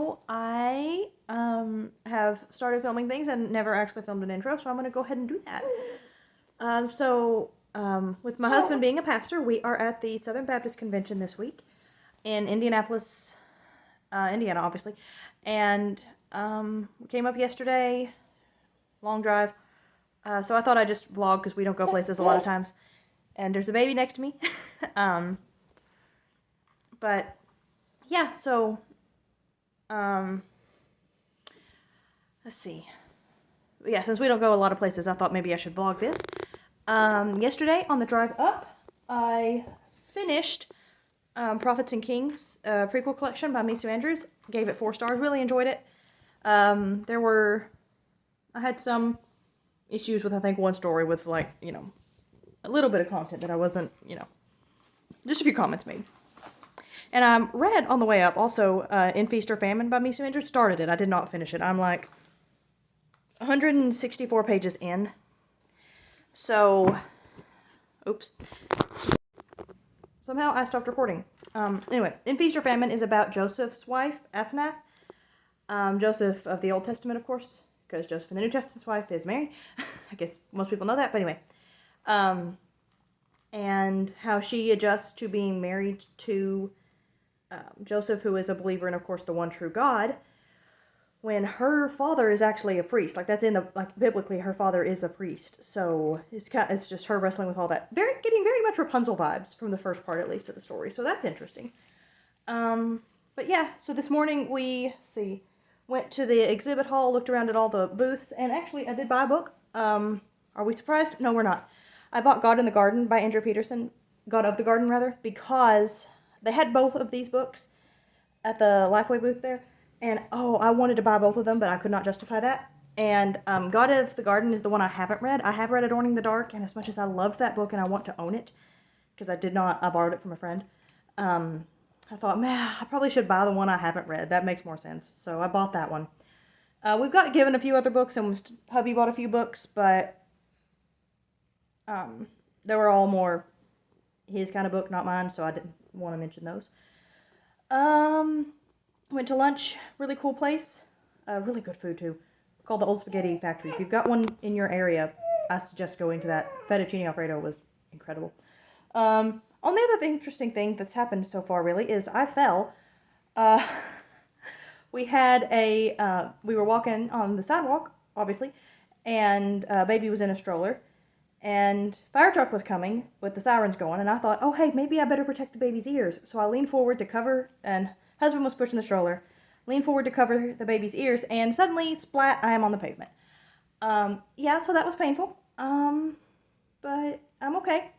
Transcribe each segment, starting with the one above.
so I have started filming things and never actually filmed an intro, so I'm going to go ahead and do that. With my husband being a pastor, we are at the Southern Baptist Convention this week in Indianapolis, Indiana, obviously. And we came up yesterday, long drive. So I thought I'd just vlog because we don't go places a lot of times. And there's a baby next to me. But yeah, so let's see. Yeah, since we don't go a lot of places, I thought maybe I should vlog this. Yesterday on the drive up, I finished Prophets and Kings prequel collection by Misu Andrews. Gave it 4 stars. Really enjoyed it. I had some issues with, I think, one story with, like, you know, a little bit of content that I wasn't, you know, just a few comments made. And I read on the way up also In Feast or Famine by Misu Andrews. Started it. I did not finish it. I'm like 164 pages in. So, oops. Somehow I stopped recording. Anyway, In Feast or Famine is about Joseph's wife, Asenath. Joseph of the Old Testament, of course, because Joseph in the New Testament's wife is Mary. I guess most people know that, but anyway. And how she adjusts to being married to Joseph, who is a believer in, of course, the one true God, when her father is actually a priest. Like, that's in the, like, biblically, her father is a priest. So it's just her wrestling with all that. Getting very much Rapunzel vibes from the first part, at least, of the story. So that's interesting. But yeah, so this morning we went to the exhibit hall, looked around at all the booths, and actually I did buy a book. Are we surprised? No, we're not. I bought God of the Garden, because they had both of these books at the Lifeway booth there. And, I wanted to buy both of them, but I could not justify that. And God of the Garden is the one I haven't read. I have read Adorning the Dark, and as much as I loved that book and I want to own it, because I borrowed it from a friend, I thought, man, I probably should buy the one I haven't read. That makes more sense. So I bought that one. We've got given a few other books, and hubby bought a few books, but they were all more his kind of book, not mine, so I didn't want to mention those. Went to lunch, really cool place, really good food too, called the Old Spaghetti Factory. If you've got one in your area, I suggest going to that. Fettuccine Alfredo was incredible. Only other interesting thing that's happened so far, really, is I fell. We were walking on the sidewalk, obviously, and baby was in a stroller, and fire truck was coming with the sirens going, and I thought, oh, hey, maybe I better protect the baby's ears. So I leaned forward to cover, and husband was pushing the stroller, leaned forward to cover the baby's ears, and suddenly, splat, I am on the pavement. Yeah, so that was painful, but I'm okay.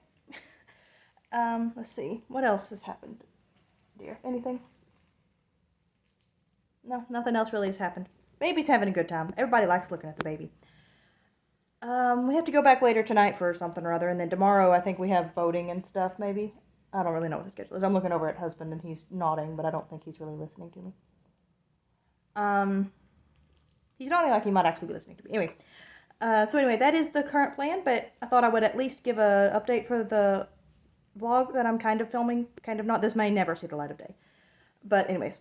Let's see, what else has happened, dear? Anything? No, nothing else really has happened. Baby's having a good time. Everybody likes looking at the baby. We have to go back later tonight for something or other, and then tomorrow I think we have boating and stuff, maybe. I don't really know what the schedule is. I'm looking over at husband, and he's nodding, but I don't think he's really listening to me. He's nodding like he might actually be listening to me. Anyway, so anyway, that is the current plan, but I thought I would at least give an update for the vlog that I'm kind of filming. Kind of not. This may never see the light of day. But anyways,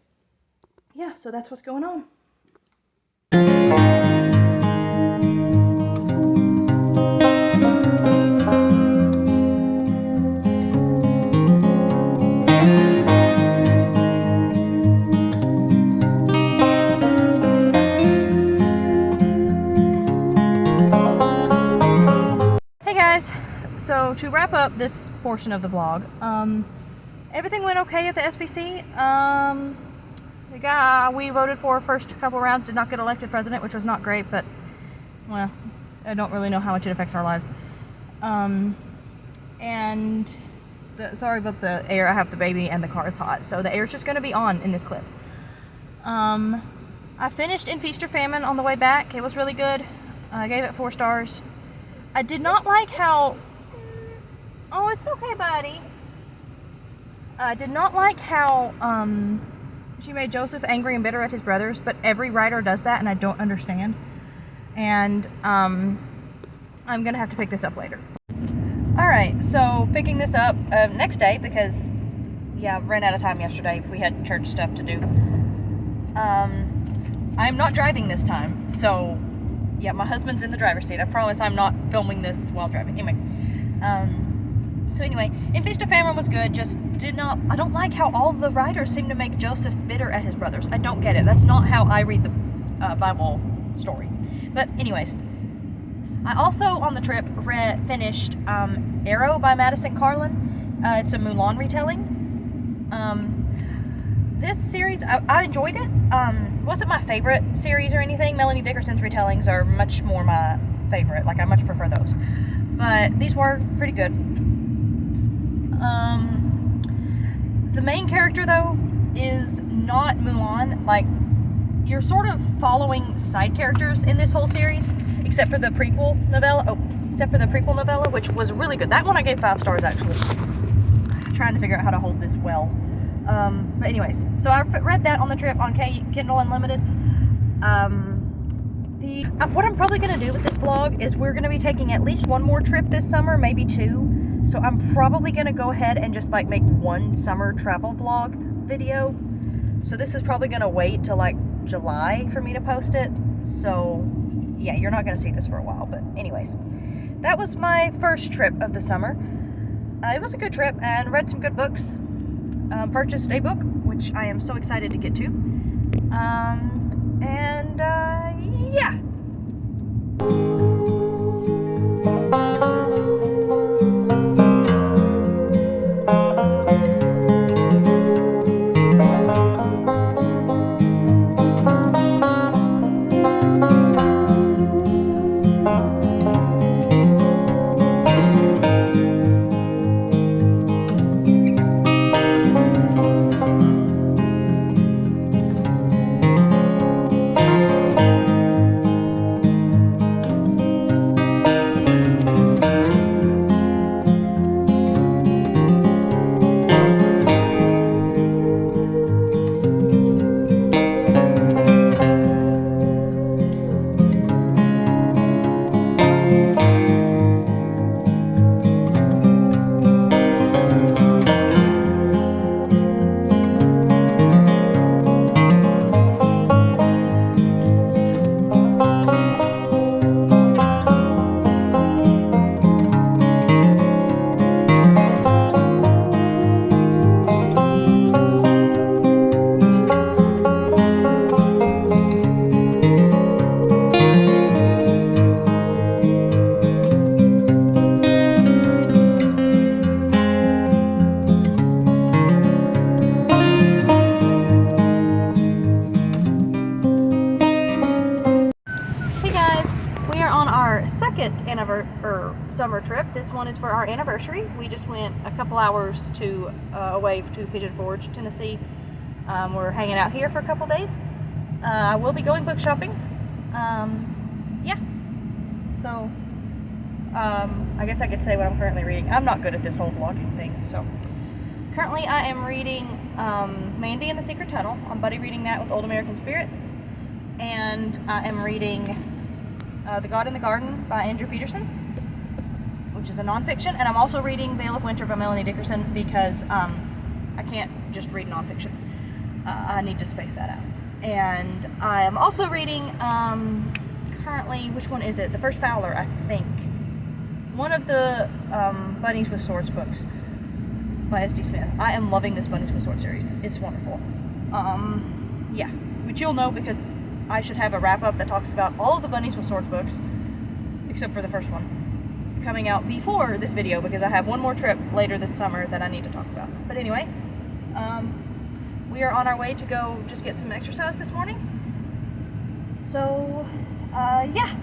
yeah, so that's what's going on. So to wrap up this portion of the vlog, everything went okay at the SBC. The guy we voted for first couple rounds did not get elected president, which was not great, but, well, I don't really know how much it affects our lives. Sorry about the air, I have the baby and the car is hot, so the air's just going to be on in this clip. I finished In Feast or Famine on the way back. It was really good. I gave it 4 stars. I did not like how... Oh, it's okay, buddy. I did not like how she made Joseph angry and bitter at his brothers, but every writer does that, and I don't understand. And I'm going to have to pick this up later. Alright, so picking this up next day, because, yeah, ran out of time yesterday. We had church stuff to do. I'm not driving this time, so yeah, my husband's in the driver's seat. I promise I'm not filming this while driving. Anyway, so anyway, In Feast of Famine was good, just I don't like how all the writers seem to make Joseph bitter at his brothers. I don't get it. That's not how I read the Bible story. But anyways, I also on the trip finished Arrow by Madison Carlin. It's a Mulan retelling. This series, I enjoyed it. Wasn't my favorite series or anything. Melanie Dickerson's retellings are much more my favorite. Like, I much prefer those. But these were pretty good. The main character, though, is not Mulan. Like, you're sort of following side characters in this whole series, except for the prequel novella, which was really good. That one I gave 5 stars, actually. I'm trying to figure out how to hold this well. But anyways, so I read that on the trip on Kindle Unlimited. What I'm probably going to do with this vlog is we're going to be taking at least one more trip this summer, maybe 2. So I'm probably going to go ahead and just like make one summer travel vlog video. So this is probably going to wait till like July for me to post it. So yeah, you're not going to see this for a while. But anyways, that was my first trip of the summer. It was a good trip and read some good books. Purchased a book, which I am so excited to get to. Yeah. Second summer trip. This one is for our anniversary. We just went a couple hours away to Pigeon Forge, Tennessee. We're hanging out here for a couple days. I will be going book shopping. Yeah. So I guess I get to say what I'm currently reading. I'm not good at this whole vlogging thing. So currently I am reading Mandy and the Secret Tunnel. I'm buddy reading that with Old American Spirit, and I am reading The God in the Garden by Andrew Peterson, which is a nonfiction, and I'm also reading Veil of Winter by Melanie Dickerson because I can't just read nonfiction. I need to space that out. And I am also reading currently, which one is it? The First Fowler, I think. One of the Bunnies with Swords books by S.D. Smith. I am loving this Bunnies with Swords series. It's wonderful. Yeah, which you'll know because I should have a wrap-up that talks about all of the Bunnies with Swords books, except for the first one, coming out before this video because I have one more trip later this summer that I need to talk about. But anyway, we are on our way to go just get some exercise this morning. So, yeah.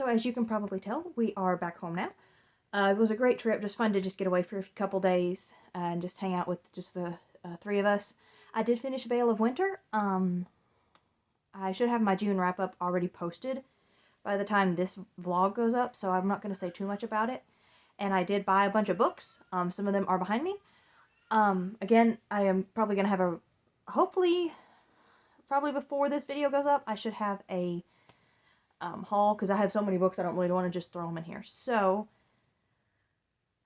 so as you can probably tell, we are back home now. It was a great trip, just fun to just get away for a couple days and just hang out with just the three of us. I did finish Veil of Winter. I should have my June wrap-up already posted by the time this vlog goes up, so I'm not going to say too much about it. And I did buy a bunch of books. Some of them are behind me. Again, I am probably going to have a, hopefully, probably before this video goes up, I should have a haul, because I have so many books I don't really want to just throw them in here. So,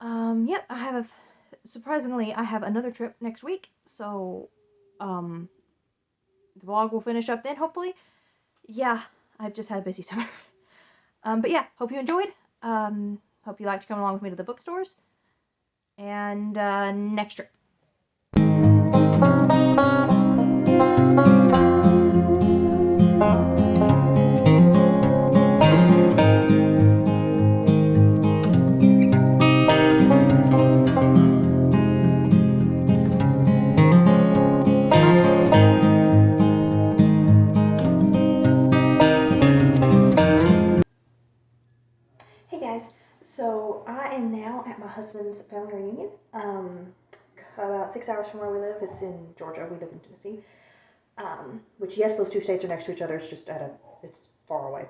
yep, I have, surprisingly, I have another trip next week, so, the vlog will finish up then, hopefully. Yeah, I've just had a busy summer. But yeah, hope you enjoyed. Hope you liked coming along with me to the bookstores. And, next trip. Hey guys, so I am now at my husband's family reunion, about 6 hours from where we live. It's in Georgia. We live in Tennessee, which, yes, those two states are next to each other. It's just it's far away.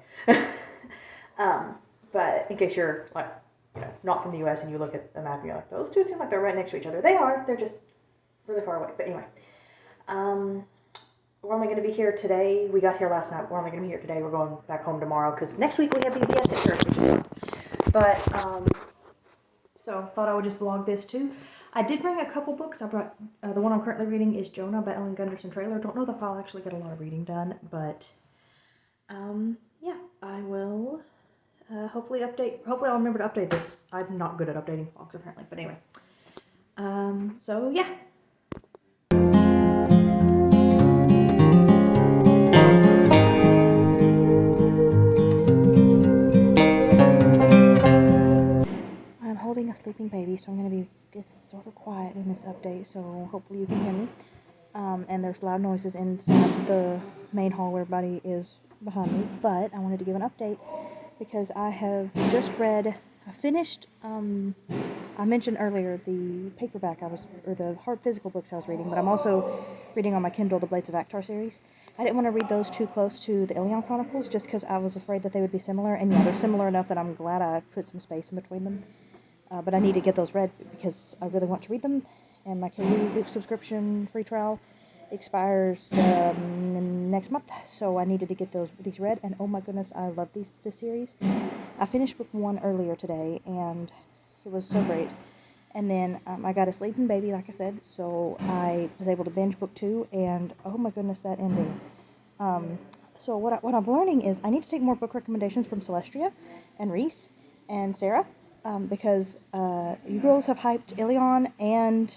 But in case you're, like, you know, not from the U.S. and you look at the map and you're like, those two seem like they're right next to each other. They are. They're just really far away. But anyway, we're only going to be here today. We got here last night. We're only going to be here today. We're going back home tomorrow because next week we have VBS at church, which is fun. But, so thought I would just vlog this too. I did bring a couple books. I brought, the one I'm currently reading is Jonah by Ellen Gunderson Traylor. Don't know if I'll actually get a lot of reading done, but, yeah, I will, hopefully I'll remember to update this. I'm not good at updating vlogs apparently, but anyway. So yeah. A sleeping baby, so I'm going to be just sort of quiet in this update, so hopefully you can hear me. And there's loud noises inside the main hall where everybody is behind me, but I wanted to give an update because I have just read, I finished, I mentioned earlier the paperback or the hard physical books I was reading, but I'm also reading on my Kindle the Blades of Actar series. I didn't want to read those too close to the Ilion Chronicles just because I was afraid that they would be similar, and yeah, they're similar enough that I'm glad I put some space in between them. But I need to get those read because I really want to read them, and my KU subscription free trial expires next month, so I needed to get these read, and oh my goodness, I love this series. I finished book 1 earlier today, and it was so great. And then I got a sleeping baby, like I said, so I was able to binge book 2, and oh my goodness, that ending. So what I'm learning is I need to take more book recommendations from Celestia and Reese and Sarah. Because you girls have hyped Ilion and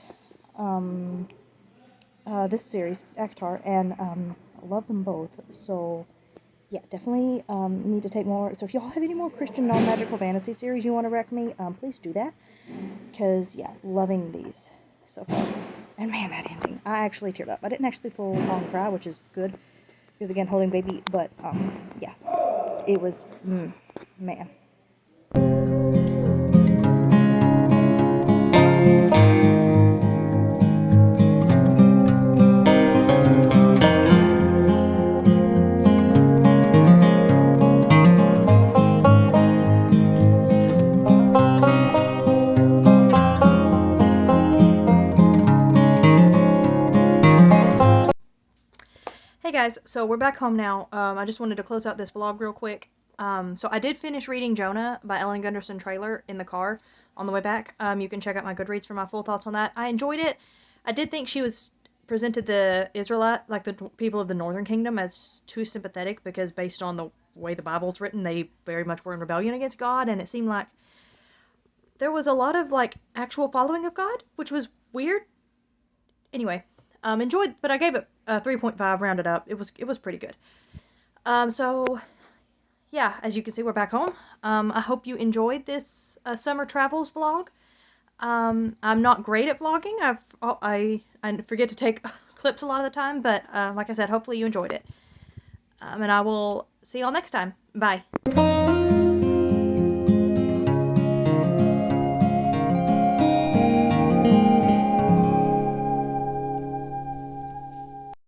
this series, Actar, and I love them both. So, yeah, definitely need to take more. So if y'all have any more Christian non-magical fantasy series you want to rec me, please do that. Because, yeah, loving these so far. And man, that ending. I actually teared up. I didn't actually full-on cry, which is good. Because, again, holding baby. But, yeah, it was, man. Hey guys, so we're back home now. I just wanted to close out this vlog real quick. So I did finish reading Jonah by Ellen Gunderson Traylor in the car on the way back. You can check out my Goodreads for my full thoughts on that. I enjoyed it. I did think she presented the Israelite, like the people of the Northern Kingdom, as too sympathetic because based on the way the Bible's written, they very much were in rebellion against God, and it seemed like there was a lot of, like, actual following of God, which was weird. Anyway. Enjoyed, but I gave it a 3.5 rounded up. It was pretty good. So, yeah, as you can see, we're back home. I hope you enjoyed this summer travels vlog. I'm not great at vlogging. I forget to take clips a lot of the time, but like I said, hopefully you enjoyed it. And I will see y'all next time. Bye.